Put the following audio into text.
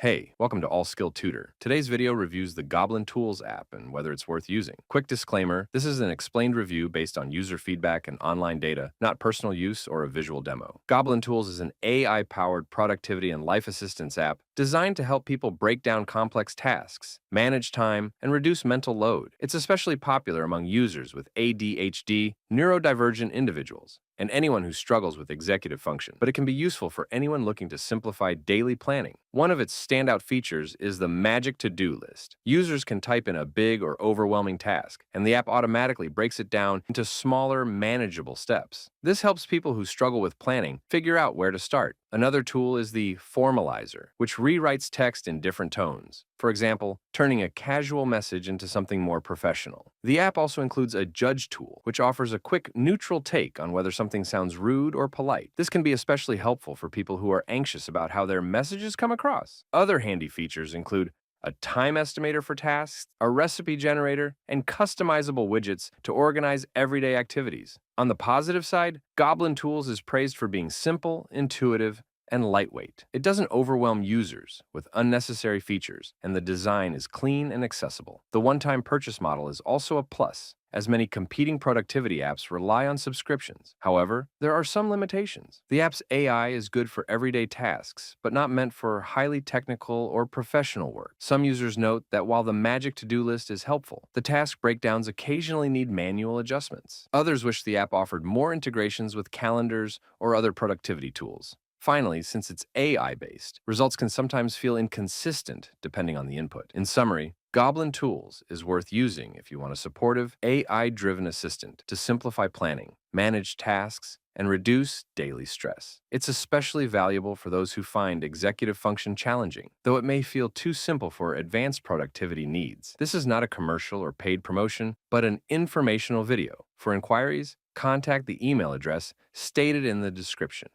Hey, welcome to All Skill Tutor. Today's video reviews the Goblin Tools app and whether it's worth using. Quick disclaimer, this is an explained review based on user feedback and online data, not personal use or a visual demo. Goblin Tools is an AI-powered productivity and life assistance app designed to help people break down complex tasks, manage time, and reduce mental load. It's especially popular among users with ADHD, neurodivergent individuals, and anyone who struggles with executive function, but it can be useful for anyone looking to simplify daily planning. One of its standout features is the magic to-do list. Users can type in a big or overwhelming task, and the app automatically breaks it down into smaller, manageable steps. This helps people who struggle with planning figure out where to start. Another tool is the Formalizer, which rewrites text in different tones. For example, turning a casual message into something more professional. The app also includes a judge tool, which offers a quick, neutral take on whether something sounds rude or polite. This can be especially helpful for people who are anxious about how their messages come across. Other handy features include a time estimator for tasks, a recipe generator, and customizable widgets to organize everyday activities. On the positive side, Goblin Tools is praised for being simple, intuitive, and lightweight. It doesn't overwhelm users with unnecessary features, and the design is clean and accessible. The one-time purchase model is also a plus, as many competing productivity apps rely on subscriptions. However, there are some limitations. The app's AI is good for everyday tasks, but not meant for highly technical or professional work. Some users note that while the magic to-do list is helpful, the task breakdowns occasionally need manual adjustments. Others wish the app offered more integrations with calendars or other productivity tools. Finally, since it's AI-based, results can sometimes feel inconsistent depending on the input. In summary, Goblin Tools is worth using if you want a supportive, AI-driven assistant to simplify planning, manage tasks, and reduce daily stress. It's especially valuable for those who find executive function challenging, though it may feel too simple for advanced productivity needs. This is not a commercial or paid promotion, but an informational video. For inquiries, contact the email address stated in the description.